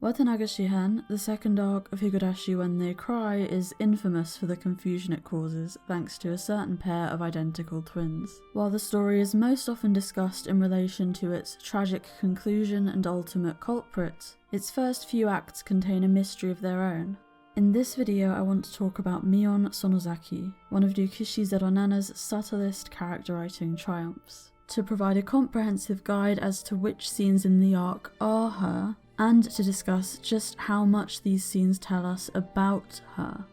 Watanaga Shihen, the second arc of Higurashi When They Cry, is infamous for the confusion it causes thanks to a certain pair of identical twins. While the story is most often discussed in relation to its tragic conclusion and ultimate culprit, its first few acts contain a mystery of their own. In this video I want to talk about Mion Sonozaki, one of Ryukishi Zeronana's subtlest character writing triumphs. To provide a comprehensive guide as to which scenes in the arc are her, and to discuss just how much these scenes tell us about her.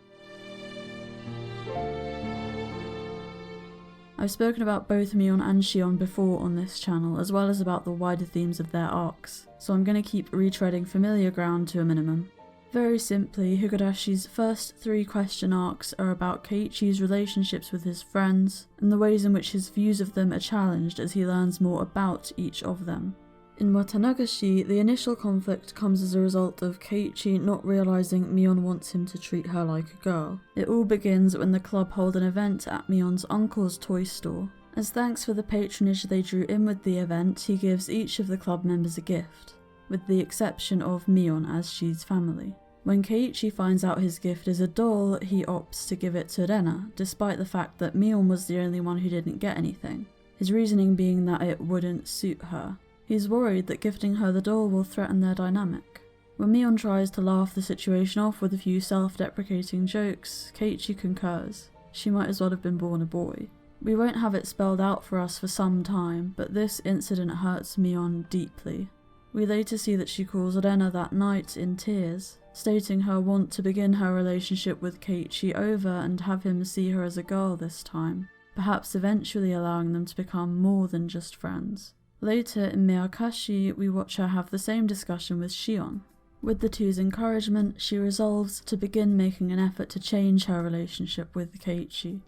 I've spoken about both Mion and Shion before on this channel, as well as about the wider themes of their arcs, so I'm going to keep retreading familiar ground to a minimum. Very simply, Higurashi's first 3 question arcs are about Keiichi's relationships with his friends, and the ways in which his views of them are challenged as he learns more about each of them. In Watanagashi, the initial conflict comes as a result of Keiichi not realising Mion wants him to treat her like a girl. It all begins when the club hold an event at Mion's uncle's toy store. As thanks for the patronage they drew in with the event, he gives each of the club members a gift, with the exception of Mion as she's family. When Keiichi finds out his gift is a doll, he opts to give it to Rena, despite the fact that Mion was the only one who didn't get anything, his reasoning being that it wouldn't suit her. He's worried that gifting her the doll will threaten their dynamic. When Mion tries to laugh the situation off with a few self-deprecating jokes, Keiichi concurs. She might as well have been born a boy. We won't have it spelled out for us for some time, but this incident hurts Mion deeply. We later see that she calls Rena that night in tears, stating her want to begin her relationship with Keiichi over and have him see her as a girl this time, perhaps eventually allowing them to become more than just friends. Later in Miyakashi, we watch her have the same discussion with Shion. With the two's encouragement, she resolves to begin making an effort to change her relationship with Keiichi.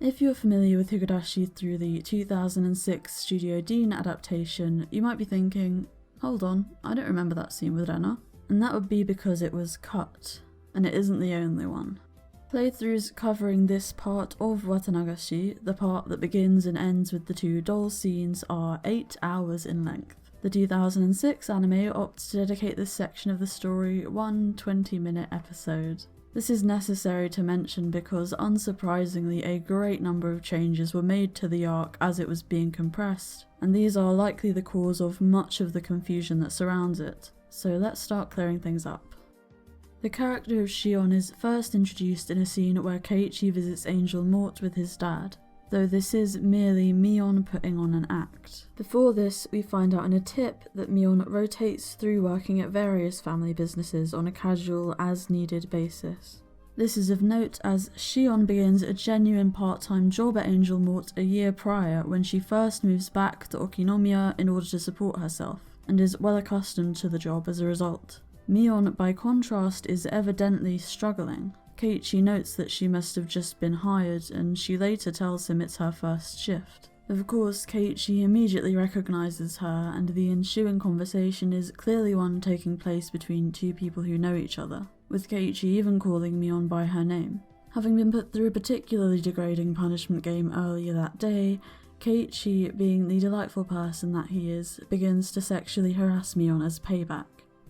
If you're familiar with Higurashi through the 2006 Studio Dean adaptation, you might be thinking, hold on, I don't remember that scene with Rena. And that would be because it was cut, and it isn't the only one. Playthroughs covering this part of Watanagashi, the part that begins and ends with the 2 doll scenes, are 8 hours in length. The 2006 anime opts to dedicate this section of the story one 20-minute episode. This is necessary to mention because, unsurprisingly, a great number of changes were made to the arc as it was being compressed, and these are likely the cause of much of the confusion that surrounds it. So let's start clearing things up. The character of Shion is first introduced in a scene where Keiichi visits Angel Mort with his dad, though this is merely Mion putting on an act. Before this, we find out in a tip that Mion rotates through working at various family businesses on a casual, as-needed basis. This is of note as Shion begins a genuine part-time job at Angel Mort a year prior when she first moves back to Okinomiya in order to support herself, and is well accustomed to the job as a result. Mion, by contrast, is evidently struggling. Keiichi notes that she must have just been hired, and she later tells him it's her first shift. Of course, Keiichi immediately recognises her, and the ensuing conversation is clearly one taking place between 2 people who know each other, with Keiichi even calling Mion by her name. Having been put through a particularly degrading punishment game earlier that day, Keiichi, being the delightful person that he is, begins to sexually harass Mion as payback.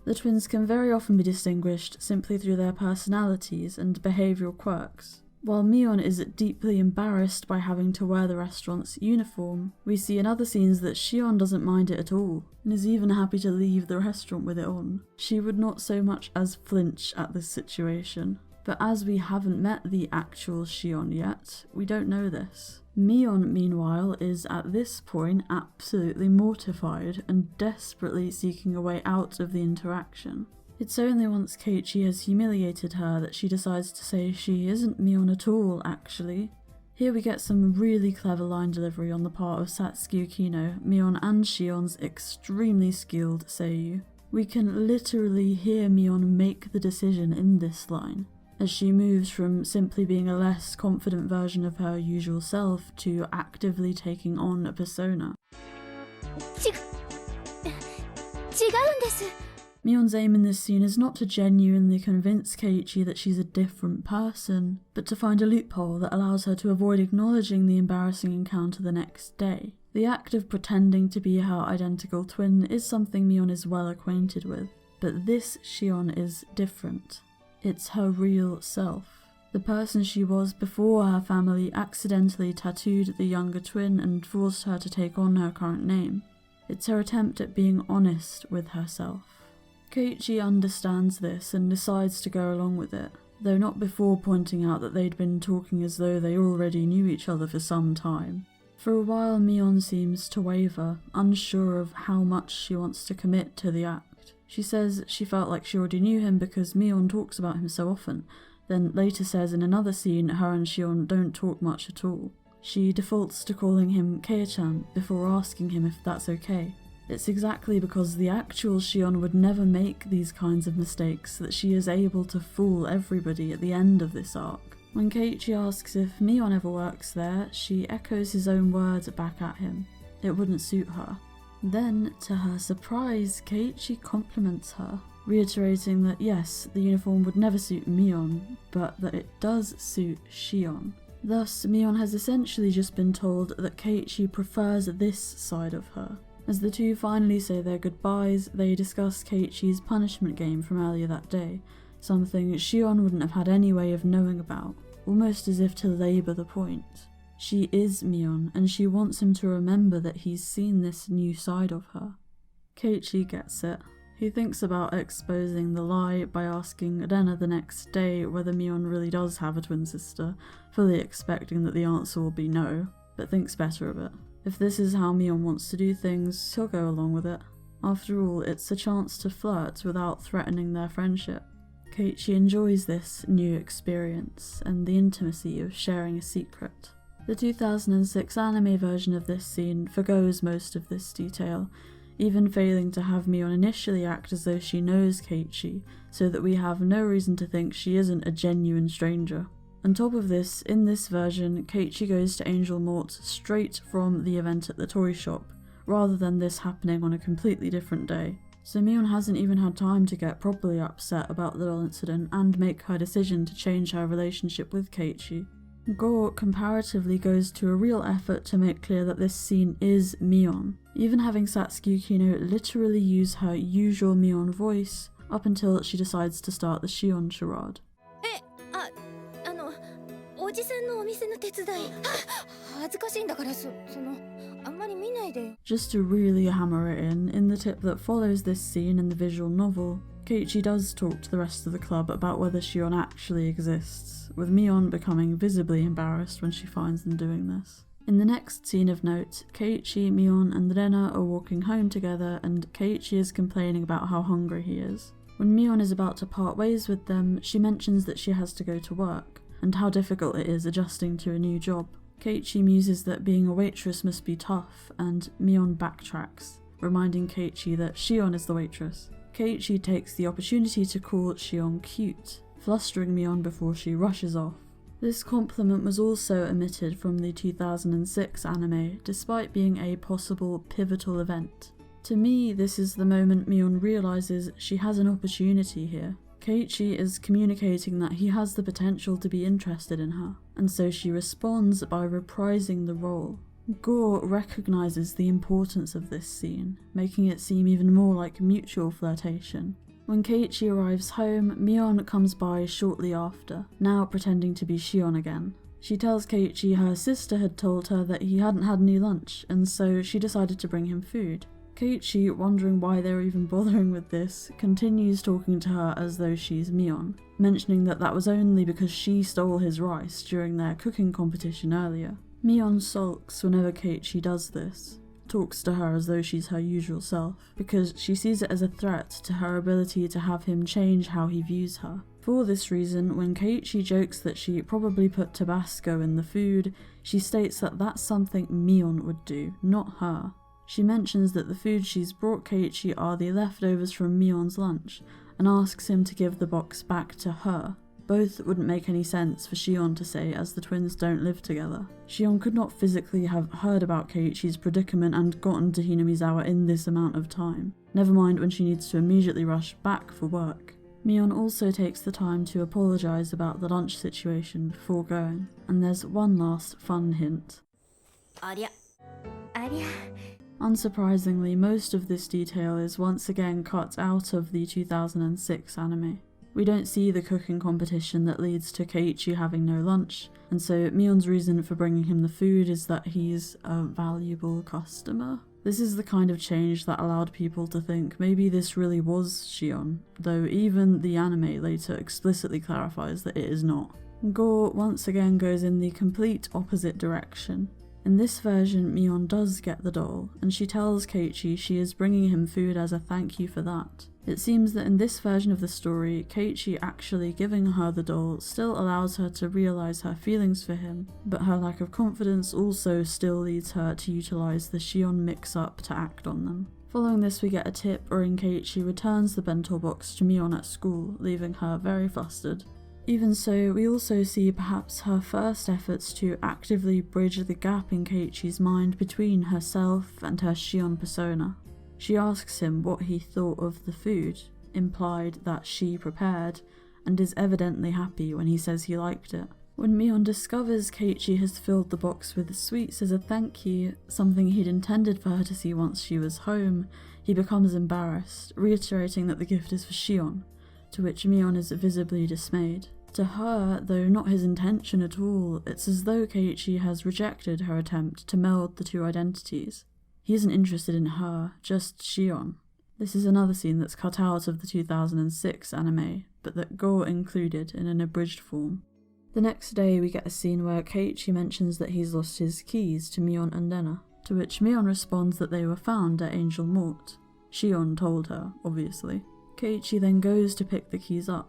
The twins can very often be distinguished simply through their personalities and behavioural quirks. While Mion is deeply embarrassed by having to wear the restaurant's uniform, we see in other scenes that Shion doesn't mind it at all, and is even happy to leave the restaurant with it on. She would not so much as flinch at this situation. But as we haven't met the actual Shion yet, we don't know this. Mion, meanwhile, is at this point absolutely mortified and desperately seeking a way out of the interaction. It's only once Keiichi has humiliated her that she decides to say she isn't Mion at all, actually. Here we get some really clever line delivery on the part of Satsuki Ukino, Mion and Shion's extremely skilled seiyuu. We can literally hear Mion make the decision in this line, as she moves from simply being a less confident version of her usual self to actively taking on a persona. Mion's aim in this scene is not to genuinely convince Keiichi that she's a different person, but to find a loophole that allows her to avoid acknowledging the embarrassing encounter the next day. The act of pretending to be her identical twin is something Mion is well acquainted with. But this Shion is different. It's her real self. The person she was before her family accidentally tattooed the younger twin and forced her to take on her current name. It's her attempt at being honest with herself. Keiichi understands this and decides to go along with it, though not before pointing out that they'd been talking as though they already knew each other for some time. For a while, Mion seems to waver, unsure of how much she wants to commit to the act. She says she felt like she already knew him because Mion talks about him so often, then later says in another scene her and Shion don't talk much at all. She defaults to calling him Kei-chan before asking him if that's okay. It's exactly because the actual Shion would never make these kinds of mistakes that she is able to fool everybody at the end of this arc. When Keiichi asks if Mion ever works there, she echoes his own words back at him. It wouldn't suit her. Then, to her surprise, Keiichi compliments her, reiterating that yes, the uniform would never suit Mion, but that it does suit Shion. Thus, Mion has essentially just been told that Keiichi prefers this side of her. As the two finally say their goodbyes, they discuss Keiichi's punishment game from earlier that day, something Shion wouldn't have had any way of knowing about, almost as if to labour the point. She is Mion, and she wants him to remember that he's seen this new side of her. Keiichi gets it. He thinks about exposing the lie by asking Rena the next day whether Mion really does have a twin sister, fully expecting that the answer will be no, but thinks better of it. If this is how Mion wants to do things, he'll go along with it. After all, it's a chance to flirt without threatening their friendship. Keiichi enjoys this new experience and the intimacy of sharing a secret. The 2006 anime version of this scene forgoes most of this detail, even failing to have Mion initially act as though she knows Keiichi, so that we have no reason to think she isn't a genuine stranger. On top of this, in this version, Keiichi goes to Angel Mort straight from the event at the toy shop, rather than this happening on a completely different day. So Mion hasn't even had time to get properly upset about the doll incident and make her decision to change her relationship with Keiichi. Go comparatively goes to a real effort to make clear that this scene is Mion, even having Satsuki Yukino literally use her usual Mion voice up until she decides to start the Shion charade. Just to really hammer it in the tip that follows this scene in the visual novel, Keiichi does talk to the rest of the club about whether Shion actually exists, with Mion becoming visibly embarrassed when she finds them doing this. In the next scene of note, Keiichi, Mion and Rena are walking home together and Keiichi is complaining about how hungry he is. When Mion is about to part ways with them, she mentions that she has to go to work, and how difficult it is adjusting to a new job. Keiichi muses that being a waitress must be tough, and Mion backtracks, reminding Keiichi that Shion is the waitress. Keiichi takes the opportunity to call Shion cute, flustering Mion before she rushes off. This compliment was also omitted from the 2006 anime, despite being a possible pivotal event. To me, this is the moment Mion realises she has an opportunity here. Keiichi is communicating that he has the potential to be interested in her, and so she responds by reprising the role. Go recognises the importance of this scene, making it seem even more like mutual flirtation. When Keiichi arrives home, Mion comes by shortly after, now pretending to be Shion again. She tells Keiichi her sister had told her that he hadn't had any lunch, and so she decided to bring him food. Keiichi, wondering why they're even bothering with this, continues talking to her as though she's Mion, mentioning that that was only because she stole his rice during their cooking competition earlier. Mion sulks whenever Keiichi does this, talks to her as though she's her usual self, because she sees it as a threat to her ability to have him change how he views her. For this reason, when Keiichi jokes that she probably put Tabasco in the food, she states that that's something Mion would do, not her. She mentions that the food she's brought Keiichi are the leftovers from Mion's lunch, and asks him to give the box back to her. Both wouldn't make any sense for Shion to say, as the twins don't live together. Shion could not physically have heard about Keiichi's predicament and gotten to Hinamizawa in this amount of time, never mind when she needs to immediately rush back for work. Mion also takes the time to apologise about the lunch situation before going, and there's one last fun hint. Unsurprisingly, most of this detail is once again cut out of the 2006 anime. We don't see the cooking competition that leads to Keiichi having no lunch, and so Mion's reason for bringing him the food is that he's a valuable customer. This is the kind of change that allowed people to think maybe this really was Shion, though even the anime later explicitly clarifies that it is not. Go once again goes in the complete opposite direction. In this version, Mion does get the doll, and she tells Keiichi she is bringing him food as a thank you for that. It seems that in this version of the story, Keiichi actually giving her the doll still allows her to realise her feelings for him, but her lack of confidence also still leads her to utilise the Shion mix-up to act on them. Following this, we get a tip wherein Keiichi returns the bento box to Mion at school, leaving her very flustered. Even so, we also see perhaps her first efforts to actively bridge the gap in Keiichi's mind between herself and her Shion persona. She asks him what he thought of the food, implied that she prepared, and is evidently happy when he says he liked it. When Mion discovers Keiichi has filled the box with sweets as a thank you, something he'd intended for her to see once she was home, he becomes embarrassed, reiterating that the gift is for Shion, to which Mion is visibly dismayed. To her, though not his intention at all, it's as though Keiichi has rejected her attempt to meld the two identities. He isn't interested in her, just Shion. This is another scene that's cut out of the 2006 anime, but that Go included in an abridged form. The next day we get a scene where Keiichi mentions that he's lost his keys to Mion and Enna, to which Mion responds that they were found at Angel Mort. Shion told her, obviously. Keiichi then goes to pick the keys up.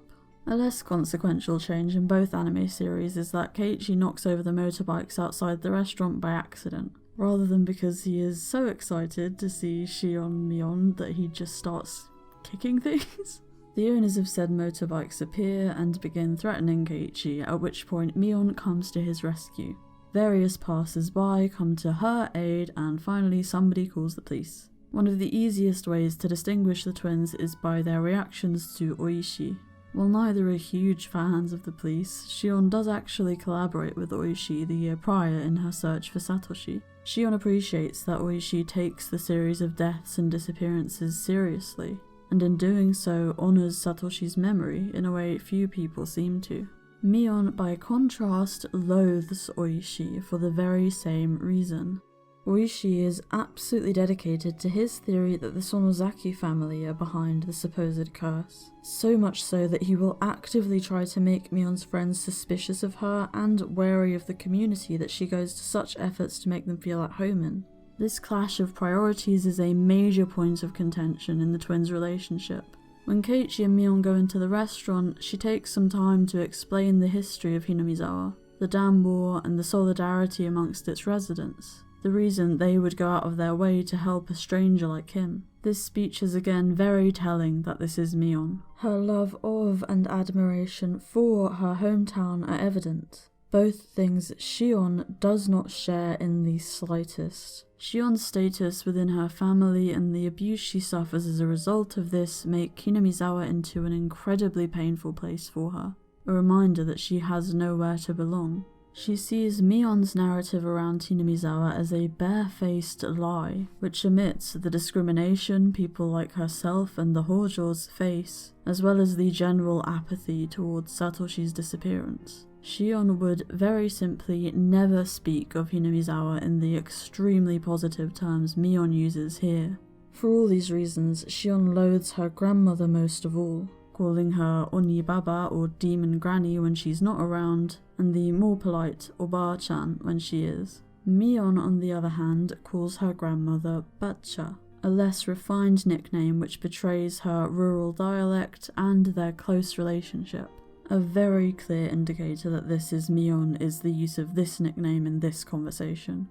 A less consequential change in both anime series is that Keiichi knocks over the motorbikes outside the restaurant by accident, rather than because he is so excited to see Shion Mion that he just starts kicking things. The owners of said motorbikes appear and begin threatening Keiichi, at which point Mion comes to his rescue. Various passers-by come to her aid, and finally somebody calls the police. One of the easiest ways to distinguish the twins is by their reactions to Oishi. While neither are huge fans of the police, Shion does actually collaborate with Oishi the year prior in her search for Satoshi. Shion appreciates that Oishi takes the series of deaths and disappearances seriously, and in doing so honours Satoshi's memory in a way few people seem to. Mion, by contrast, loathes Oishi for the very same reason. Oishi is absolutely dedicated to his theory that the Sonozaki family are behind the supposed curse, so much so that he will actively try to make Mion's friends suspicious of her and wary of the community that she goes to such efforts to make them feel at home in. This clash of priorities is a major point of contention in the twins' relationship. When Keiichi and Mion go into the restaurant, she takes some time to explain the history of Hinamizawa, the dam war, and the solidarity amongst its residents. The reason they would go out of their way to help a stranger like him. This speech is again very telling that this is Mion. Her love of and admiration for her hometown are evident, both things Shion does not share in the slightest. Shion's status within her family and the abuse she suffers as a result of this make Hinamizawa into an incredibly painful place for her, a reminder that she has nowhere to belong. She sees Mion's narrative around Hinamizawa as a barefaced lie, which omits the discrimination people like herself and the Hojos face, as well as the general apathy towards Satoshi's disappearance. Shion would very simply never speak of Hinamizawa in the extremely positive terms Mion uses here. For all these reasons, Shion loathes her grandmother most of all, calling her Oni Baba or Demon Granny when she's not around, and the more polite Oba-chan when she is. Mion, on the other hand, calls her grandmother Bacha, a less refined nickname which betrays her rural dialect and their close relationship. A very clear indicator that this is Mion is the use of this nickname in this conversation.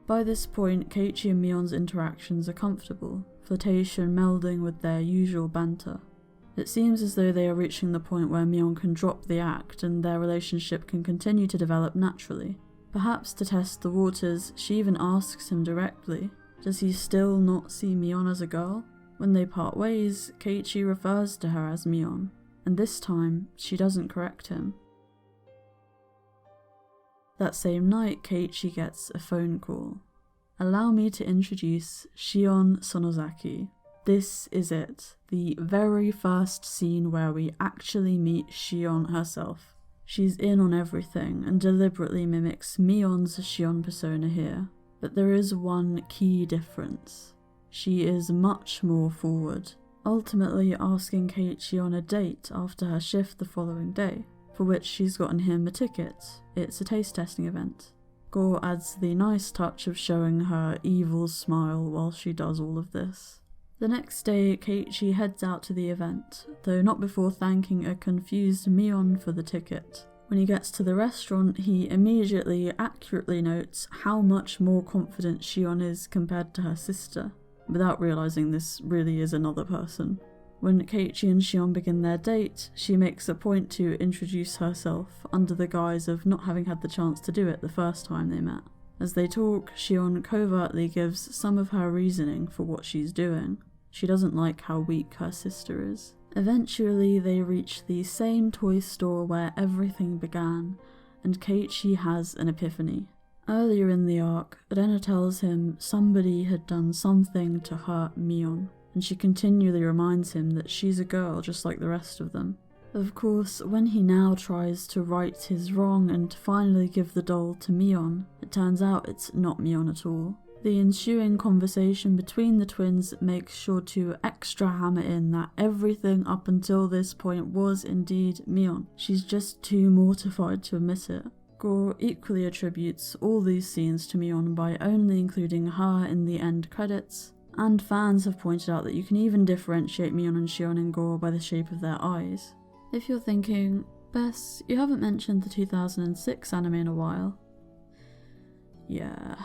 By this point, Keiichi and Mion's interactions are comfortable, flirtation melding with their usual banter. It seems as though they are reaching the point where Mion can drop the act and their relationship can continue to develop naturally. Perhaps to test the waters, she even asks him directly, does he still not see Mion as a girl? When they part ways, Keiichi refers to her as Mion, and this time she doesn't correct him. That same night, Keiichi gets a phone call. allow me to introduce Shion Sonozaki. This is it, the very first scene where we actually meet Shion herself. She's in on everything and deliberately mimics Mion's Shion persona here, but there is one key difference. She is much more forward, ultimately asking Keiichi on a date after her shift the following day, for which she's gotten him a ticket. It's a taste testing event. Gore adds the nice touch of showing her evil smile while she does all of this. The next day, Keiichi heads out to the event, though not before thanking a confused Mion for the ticket. When he gets to the restaurant, he immediately accurately notes how much more confident Shion is compared to her sister, without realising this really is another person. When Keiichi and Shion begin their date, she makes a point to introduce herself under the guise of not having had the chance to do it the first time they met. As they talk, Shion covertly gives some of her reasoning for what she's doing. She doesn't like how weak her sister is. Eventually, they reach the same toy store where everything began, and Keiichi has an epiphany. Earlier in the arc, Rena tells him somebody had done something to hurt Mion, and she continually reminds him that she's a girl just like the rest of them. Of course, when he now tries to right his wrong and finally give the doll to Mion, it turns out it's not Mion at all. The ensuing conversation between the twins makes sure to extra hammer in that everything up until this point was indeed Mion. She's just too mortified to admit it. Gore equally attributes all these scenes to Mion by only including her in the end credits, and fans have pointed out that you can even differentiate Mion and Shion in Gore by the shape of their eyes. If you're thinking, Bess, you haven't mentioned the 2006 anime in a while. Yeah.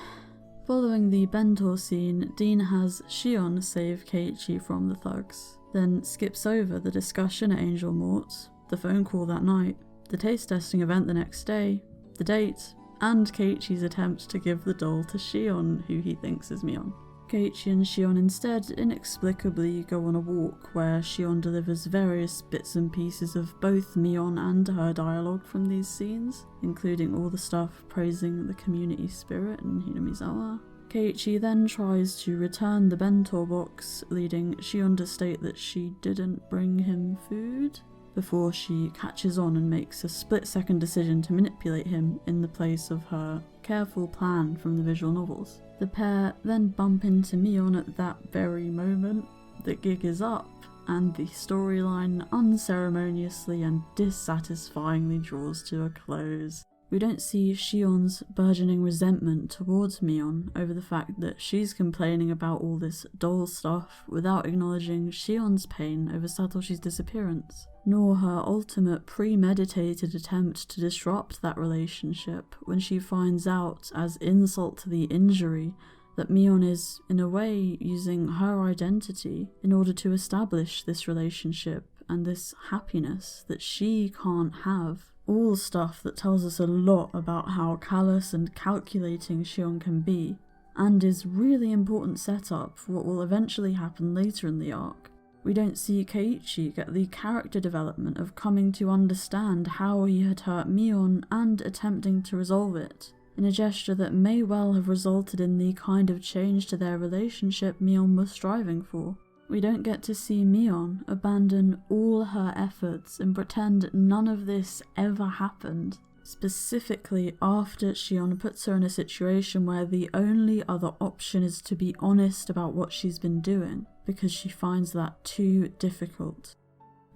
Following the Bentor scene, Dean has Shion save Keiichi from the thugs, then skips over the discussion at Angel Mort, the phone call that night, the taste testing event the next day, the date, and Keiichi's attempt to give the doll to Shion, who he thinks is Mion. Keiichi and Shion instead inexplicably go on a walk where Shion delivers various bits and pieces of both Mion and her dialogue from these scenes, including all the stuff praising the community spirit in Hinamizawa. Keiichi then tries to return the bento box, leading Shion to state that she didn't bring him food, before she catches on and makes a split-second decision to manipulate him in the place of her careful plan from the visual novels. The pair then bump into Mion at that very moment. The gig is up, and the storyline unceremoniously and dissatisfyingly draws to a close. We don't see Shion's burgeoning resentment towards Mion over the fact that she's complaining about all this doll stuff without acknowledging Shion's pain over Satoshi's disappearance, nor her ultimate premeditated attempt to disrupt that relationship when she finds out, as insult to the injury, that Mion is, in a way, using her identity in order to establish this relationship and this happiness that she can't have. All stuff that tells us a lot about how callous and calculating Shion can be, and is really important setup for what will eventually happen later in the arc. We don't see Keiichi get the character development of coming to understand how he had hurt Mion and attempting to resolve it, in a gesture that may well have resulted in the kind of change to their relationship Mion was striving for. We don't get to see Mion abandon all her efforts and pretend none of this ever happened, specifically after Shion puts her in a situation where the only other option is to be honest about what she's been doing, because she finds that too difficult.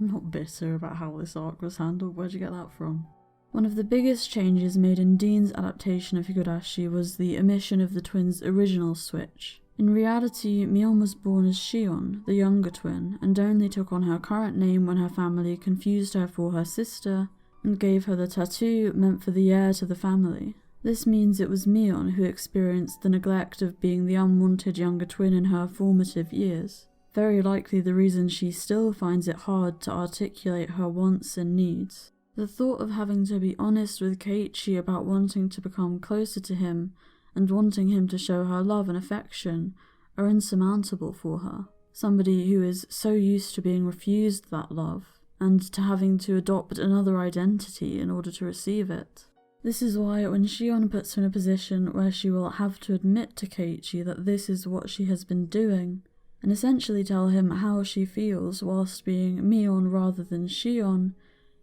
I'm not bitter about how this arc was handled. Where'd you get that from? One of the biggest changes made in Dean's adaptation of Higurashi was the omission of the twins' original switch. In reality, Mion was born as Shion, the younger twin, and only took on her current name when her family confused her for her sister and gave her the tattoo meant for the heir to the family. This means it was Mion who experienced the neglect of being the unwanted younger twin in her formative years. Very likely the reason she still finds it hard to articulate her wants and needs. The thought of having to be honest with Keiichi about wanting to become closer to him and wanting him to show her love and affection are insurmountable for her. Somebody who is so used to being refused that love, and to having to adopt another identity in order to receive it. This is why when Shion puts her in a position where she will have to admit to Keiichi that this is what she has been doing, and essentially tell him how she feels whilst being Mion rather than Shion,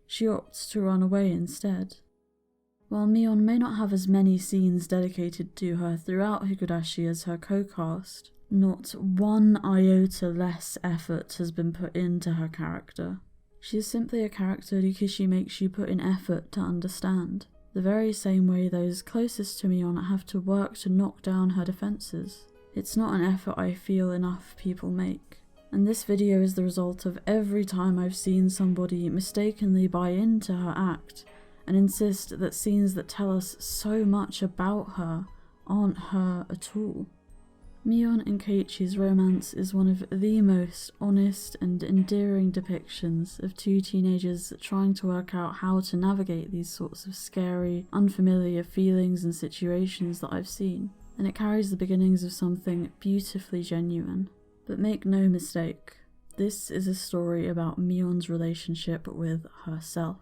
she opts to run away instead. While Mion may not have as many scenes dedicated to her throughout Higurashi as her co-cast, not one iota less effort has been put into her character. She is simply a character Rikishi makes you put in effort to understand, the very same way those closest to Mion have to work to knock down her defences. It's not an effort I feel enough people make. And this video is the result of every time I've seen somebody mistakenly buy into her act and insist that scenes that tell us so much about her aren't her at all. Mion and Keiichi's romance is one of the most honest and endearing depictions of two teenagers trying to work out how to navigate these sorts of scary, unfamiliar feelings and situations that I've seen, and it carries the beginnings of something beautifully genuine. But make no mistake, this is a story about Mion's relationship with herself.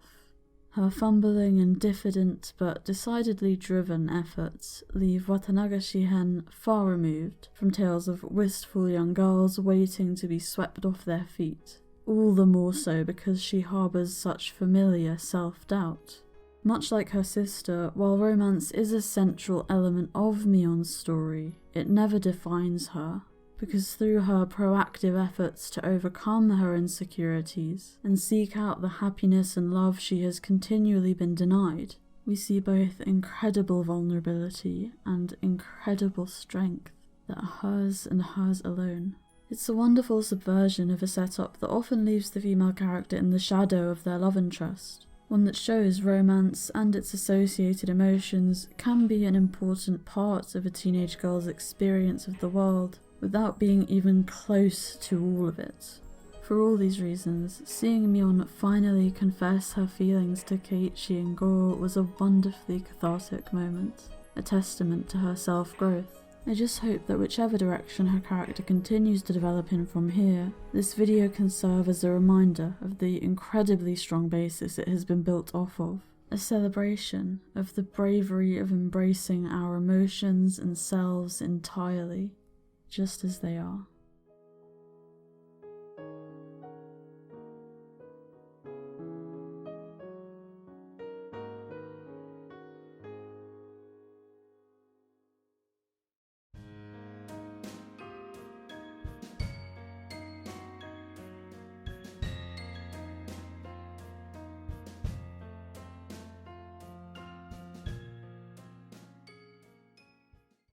Her fumbling and diffident but decidedly driven efforts leave Watanaga Shihen far removed from tales of wistful young girls waiting to be swept off their feet, all the more so because she harbours such familiar self-doubt. Much like her sister, while romance is a central element of Mion's story, it never defines her, because through her proactive efforts to overcome her insecurities and seek out the happiness and love she has continually been denied, we see both incredible vulnerability and incredible strength that are hers and hers alone. It's a wonderful subversion of a setup that often leaves the female character in the shadow of their love interest, one that shows romance and its associated emotions can be an important part of a teenage girl's experience of the world, without being even close to all of it. For all these reasons, seeing Mion finally confess her feelings to Keiichi and Go was a wonderfully cathartic moment, a testament to her self-growth. I just hope that whichever direction her character continues to develop in from here, this video can serve as a reminder of the incredibly strong basis it has been built off of, a celebration of the bravery of embracing our emotions and selves entirely, just as they are.